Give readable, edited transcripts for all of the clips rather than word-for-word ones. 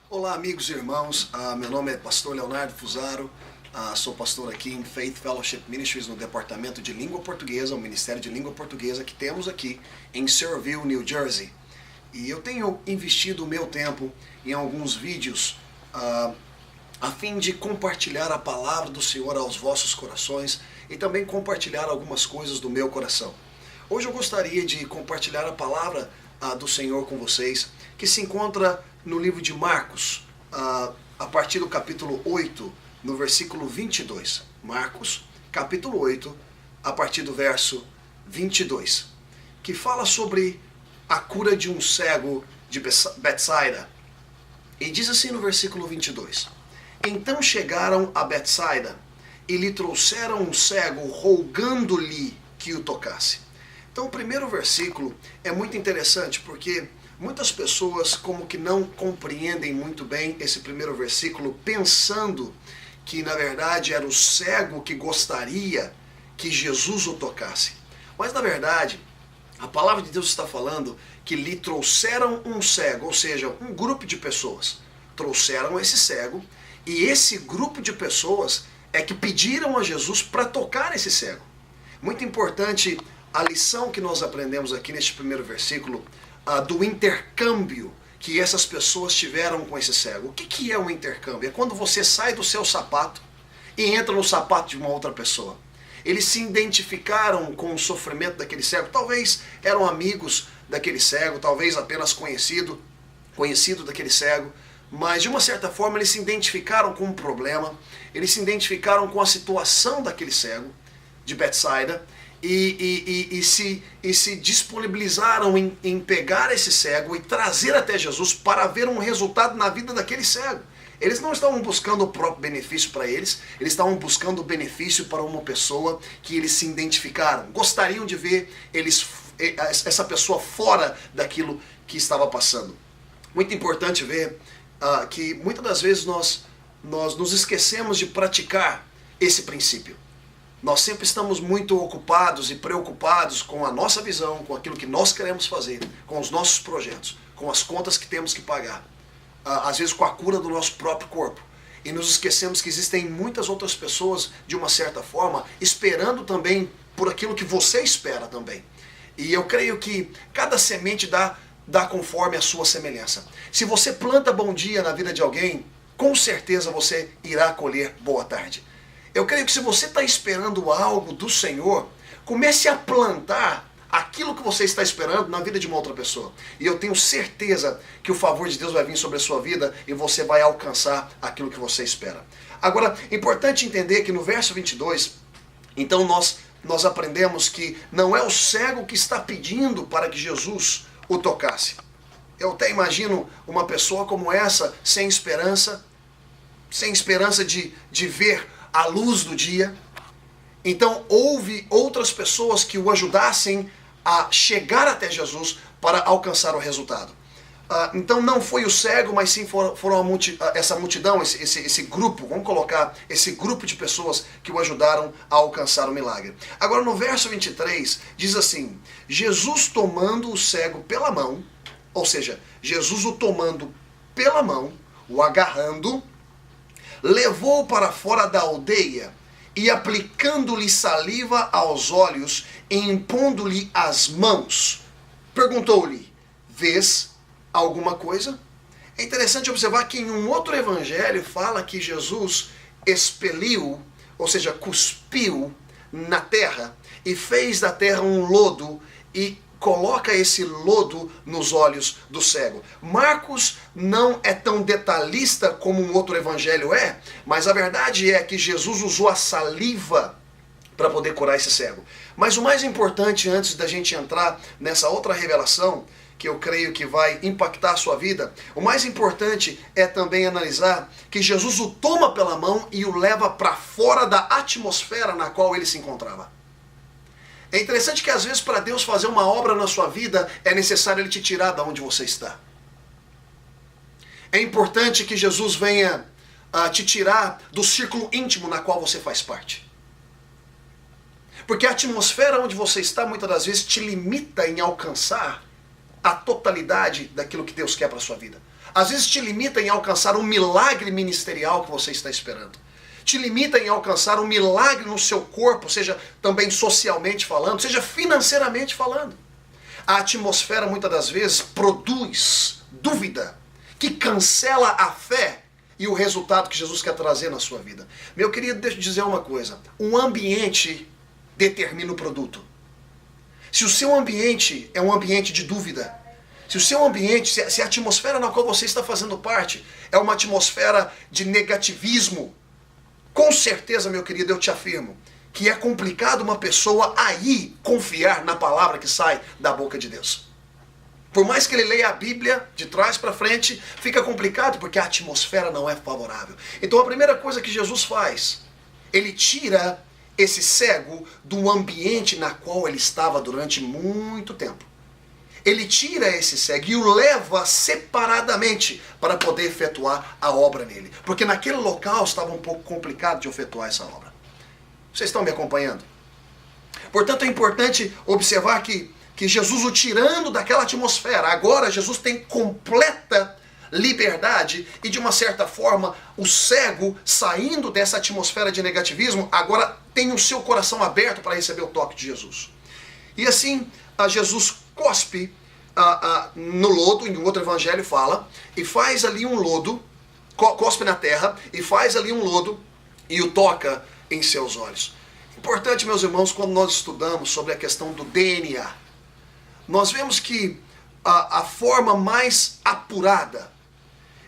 Olá, amigos e irmãos. Meu nome é pastor Leonardo Fusaro. Sou pastor aqui em Faith Fellowship Ministries no departamento de língua portuguesa, o Ministério de Língua Portuguesa que temos aqui em Sayreville, New Jersey. E eu tenho investido o meu tempo em alguns vídeos a fim de compartilhar a palavra do Senhor aos vossos corações e também compartilhar algumas coisas do meu coração. Hoje eu gostaria de compartilhar a palavra do Senhor com vocês, que se encontra no livro de Marcos, a partir do capítulo 8, no versículo 22. Marcos, capítulo 8, a partir do verso 22, que fala sobre a cura de um cego de Betsaida. E diz assim no versículo 22: Então chegaram a Betsaida e lhe trouxeram um cego, rogando-lhe que o tocasse. Então o primeiro versículo é muito interessante porque muitas pessoas como que não compreendem muito bem esse primeiro versículo, pensando que na verdade era o cego que gostaria que Jesus o tocasse. Mas na verdade, a palavra de Deus está falando que lhe trouxeram um cego, ou seja, um grupo de pessoas trouxeram esse cego, e esse grupo de pessoas é que pediram a Jesus para tocar esse cego. Muito importante a lição que nós aprendemos aqui neste primeiro versículo, do intercâmbio que essas pessoas tiveram com esse cego. O que é um intercâmbio? É quando você sai do seu sapato e entra no sapato de uma outra pessoa. Eles se identificaram com o sofrimento daquele cego, talvez eram amigos daquele cego, talvez apenas conhecido daquele cego, mas de uma certa forma eles se identificaram com o problema, eles se identificaram com a situação daquele cego de Betsaida, e se disponibilizaram em pegar esse cego e trazer até Jesus para ver um resultado na vida daquele cego. Eles não estavam buscando o próprio benefício para eles estavam buscando o benefício para uma pessoa que eles se identificaram. Gostariam de ver essa pessoa fora daquilo que estava passando. Muito importante ver que muitas das vezes nós nos esquecemos de praticar esse princípio. Nós sempre estamos muito ocupados e preocupados com a nossa visão, com aquilo que nós queremos fazer, com os nossos projetos, com as contas que temos que pagar, às vezes com a cura do nosso próprio corpo. E nos esquecemos que existem muitas outras pessoas, de uma certa forma, esperando também por aquilo que você espera também. E eu creio que cada semente dá conforme a sua semelhança. Se você planta bom dia na vida de alguém, com certeza você irá colher boa tarde. Eu creio que se você está esperando algo do Senhor, comece a plantar aquilo que você está esperando na vida de uma outra pessoa. E eu tenho certeza que o favor de Deus vai vir sobre a sua vida e você vai alcançar aquilo que você espera. Agora, é importante entender que no verso 22, então nós aprendemos que não é o cego que está pedindo para que Jesus o tocasse. Eu até imagino uma pessoa como essa, sem esperança de ver a luz do dia. Então houve outras pessoas que o ajudassem a chegar até Jesus para alcançar o resultado. Então não foi o cego, mas sim foram essa multidão, esse grupo, vamos colocar esse grupo de pessoas que o ajudaram a alcançar o milagre. Agora no verso 23 diz assim: Jesus tomando o cego pela mão, ou seja, Jesus o tomando pela mão, o agarrando, levou para fora da aldeia e aplicando-lhe saliva aos olhos e impondo-lhe as mãos, perguntou-lhe: vês alguma coisa? É interessante observar que em um outro evangelho fala que Jesus expeliu, ou seja, cuspiu na terra e fez da terra um lodo e coloca esse lodo nos olhos do cego. Marcos não é tão detalhista como um outro evangelho é, mas a verdade é que Jesus usou a saliva para poder curar esse cego. Mas o mais importante, antes da gente entrar nessa outra revelação, que eu creio que vai impactar a sua vida, o mais importante é também analisar que Jesus o toma pela mão e o leva para fora da atmosfera na qual ele se encontrava. É interessante que às vezes para Deus fazer uma obra na sua vida é necessário Ele te tirar de onde você está. É importante que Jesus venha te tirar do círculo íntimo na qual você faz parte. Porque a atmosfera onde você está muitas das vezes te limita em alcançar a totalidade daquilo que Deus quer para a sua vida. Às vezes te limita em alcançar um milagre ministerial que você está esperando. Te limita em alcançar um milagre no seu corpo, seja também socialmente falando, seja financeiramente falando. A atmosfera muitas das vezes produz dúvida, que cancela a fé e o resultado que Jesus quer trazer na sua vida. Meu querido, deixa eu dizer uma coisa. O ambiente determina o produto. Se o seu ambiente é um ambiente de dúvida, se o seu ambiente, se a atmosfera na qual você está fazendo parte é uma atmosfera de negativismo, com certeza, meu querido, eu te afirmo que é complicado uma pessoa aí confiar na palavra que sai da boca de Deus. Por mais que ele leia a Bíblia de trás para frente, fica complicado porque a atmosfera não é favorável. Então a primeira coisa que Jesus faz, ele tira esse cego do ambiente na qual ele estava durante muito tempo. Ele tira esse cego e o leva separadamente para poder efetuar a obra nele. Porque naquele local estava um pouco complicado de efetuar essa obra. Vocês estão me acompanhando? Portanto, é importante observar que Jesus o tirando daquela atmosfera, agora Jesus tem completa liberdade e de uma certa forma o cego saindo dessa atmosfera de negativismo agora tem o seu coração aberto para receber o toque de Jesus. E assim Jesus cospe no lodo, em outro evangelho fala, e faz ali um lodo, cospe na terra e faz ali um lodo e o toca em seus olhos. Importante, meus irmãos, quando nós estudamos sobre a questão do DNA, nós vemos que a forma mais apurada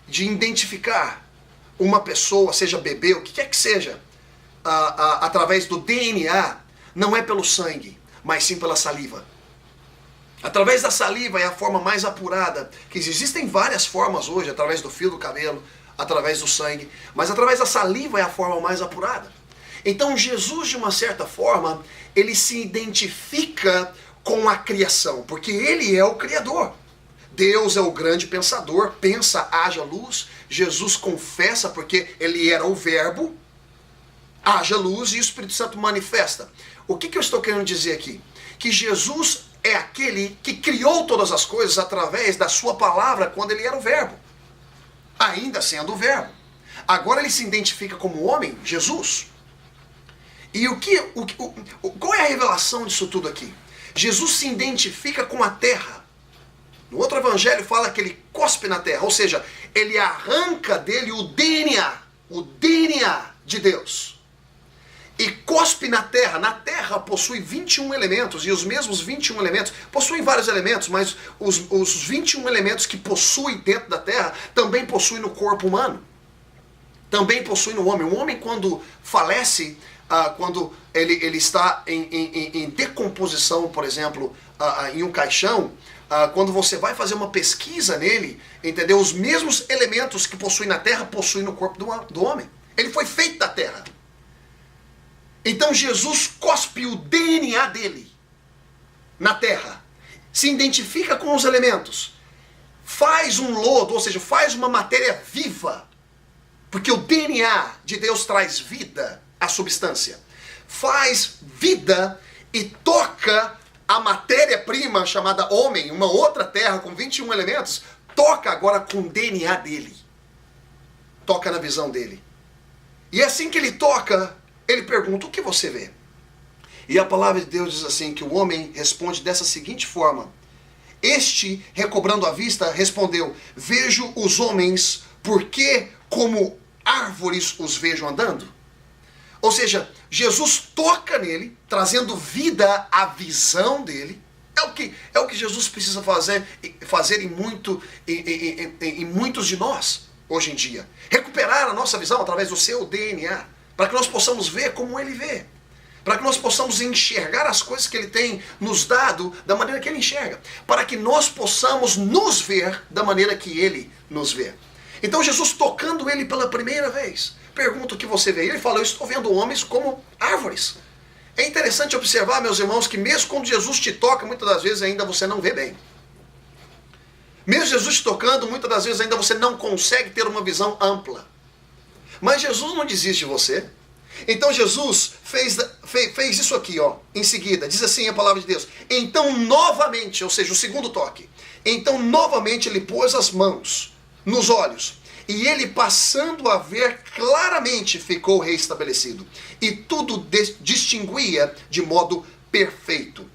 de identificar uma pessoa, seja bebê, o que quer que seja, através do DNA, não é pelo sangue, mas sim pela saliva. Através da saliva é a forma mais apurada, que existem várias formas hoje, através do fio do cabelo, através do sangue, mas através da saliva é a forma mais apurada. Então Jesus, de uma certa forma, ele se identifica com a criação, porque ele é o Criador. Deus é o grande pensador, pensa, haja luz. Jesus confessa, porque ele era o verbo, haja luz, e o Espírito Santo manifesta. O que eu estou querendo dizer aqui? Que Jesus é aquele que criou todas as coisas através da sua palavra quando ele era o verbo, ainda sendo o verbo. Agora ele se identifica como homem, Jesus. E qual é a revelação disso tudo aqui? Jesus se identifica com a terra. No outro evangelho fala que ele cospe na terra, ou seja, ele arranca dele o DNA de Deus. E cospe na terra. Na terra possui 21 elementos, e os mesmos 21 elementos, possuem vários elementos, mas os 21 elementos que possui dentro da terra, também possui no corpo humano. Também possui no homem. O homem, quando falece, quando ele está em decomposição, por exemplo, em um caixão, quando você vai fazer uma pesquisa nele, entendeu? Os mesmos elementos que possui na terra, possui no corpo do homem. Ele foi feito da terra. Então Jesus cospe o DNA dele na terra, se identifica com os elementos, faz um lodo, ou seja, faz uma matéria viva, porque o DNA de Deus traz vida à substância, faz vida e toca a matéria-prima chamada homem, uma outra terra com 21 elementos, toca agora com o DNA dele, toca na visão dele. E assim que ele toca, ele pergunta: o que você vê? E a palavra de Deus diz assim, que o homem responde dessa seguinte forma: este, recobrando a vista, respondeu: vejo os homens, porque como árvores os vejo andando. Ou seja, Jesus toca nele, trazendo vida à visão dele. É o que Jesus precisa fazer em muitos de nós hoje em dia. Recuperar a nossa visão através do seu DNA, para que nós possamos ver como ele vê, para que nós possamos enxergar as coisas que ele tem nos dado da maneira que ele enxerga, para que nós possamos nos ver da maneira que ele nos vê. Então Jesus, tocando ele pela primeira vez, pergunta: o que você vê? Ele fala: eu estou vendo homens como árvores. É interessante observar, meus irmãos, que mesmo quando Jesus te toca, muitas das vezes ainda você não vê bem. Mesmo Jesus te tocando, muitas das vezes ainda você não consegue ter uma visão ampla. Mas Jesus não desiste de você. Então Jesus fez isso aqui, ó, em seguida. Diz assim a palavra de Deus: então novamente, ou seja, o segundo toque. Então novamente ele pôs as mãos nos olhos. E ele, passando a ver claramente, ficou reestabelecido. E tudo distinguia de modo perfeito.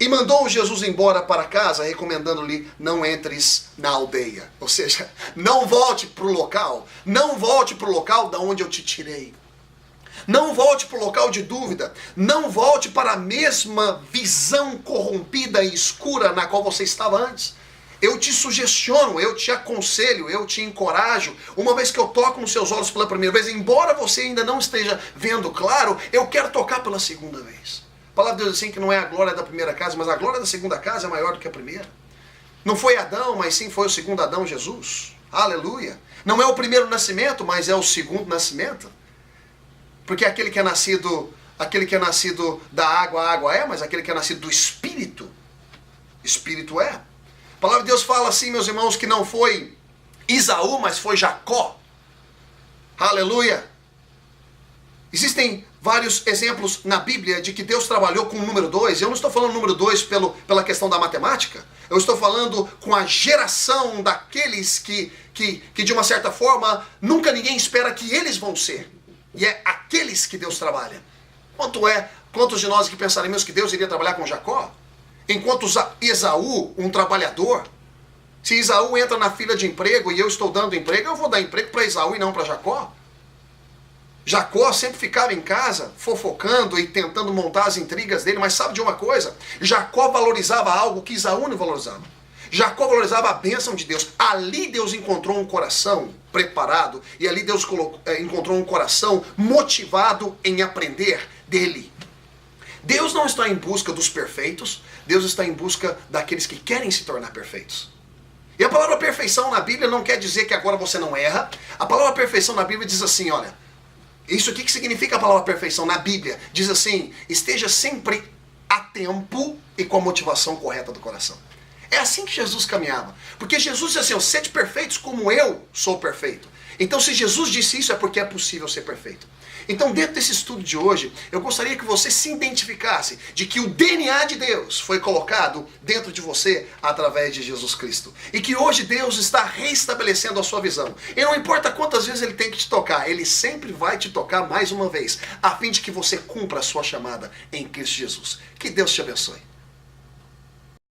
E mandou Jesus embora para casa, recomendando-lhe: não entres na aldeia. Ou seja, não volte para o local. Não volte para o local da onde eu te tirei. Não volte para o local de dúvida. Não volte para a mesma visão corrompida e escura na qual você estava antes. Eu te sugestiono, eu te aconselho, eu te encorajo, uma vez que eu toco nos seus olhos pela primeira vez, embora você ainda não esteja vendo claro, eu quero tocar pela segunda vez. A palavra de Deus diz assim que não é a glória da primeira casa, mas a glória da segunda casa é maior do que a primeira. Não foi Adão, mas sim foi o segundo Adão, Jesus. Aleluia. Não é o primeiro nascimento, mas é o segundo nascimento. Porque aquele que é nascido da água, a água é, mas aquele que é nascido do Espírito, Espírito é. A palavra de Deus fala assim, meus irmãos, que não foi Esaú, mas foi Jacó. Aleluia. Existem vários exemplos na Bíblia de que Deus trabalhou com o número 2. Eu não estou falando número 2 pela questão da matemática. Eu estou falando com a geração daqueles que de uma certa forma, nunca ninguém espera que eles vão ser. E é aqueles que Deus trabalha. Quantos de nós que pensaríamos que Deus iria trabalhar com Jacó? Enquanto Esaú, um trabalhador, se Esaú entra na fila de emprego e eu estou dando emprego, eu vou dar emprego para Esaú e não para Jacó. Jacó sempre ficava em casa, fofocando e tentando montar as intrigas dele, mas sabe de uma coisa? Jacó valorizava algo que Esaú não valorizava. Jacó valorizava a bênção de Deus. Ali Deus encontrou um coração preparado e ali Deus encontrou um coração motivado em aprender dele. Deus não está em busca dos perfeitos, Deus está em busca daqueles que querem se tornar perfeitos. E a palavra perfeição na Bíblia não quer dizer que agora você não erra. A palavra perfeição na Bíblia diz assim, olha, isso aqui que significa a palavra perfeição na Bíblia? Diz assim, esteja sempre a tempo e com a motivação correta do coração. É assim que Jesus caminhava. Porque Jesus disse assim, sede perfeitos como eu sou perfeito. Então se Jesus disse isso é porque é possível ser perfeito. Então dentro desse estudo de hoje, eu gostaria que você se identificasse de que o DNA de Deus foi colocado dentro de você através de Jesus Cristo. E que hoje Deus está reestabelecendo a sua visão. E não importa quantas vezes Ele tem que te tocar, Ele sempre vai te tocar mais uma vez, a fim de que você cumpra a sua chamada em Cristo Jesus. Que Deus te abençoe.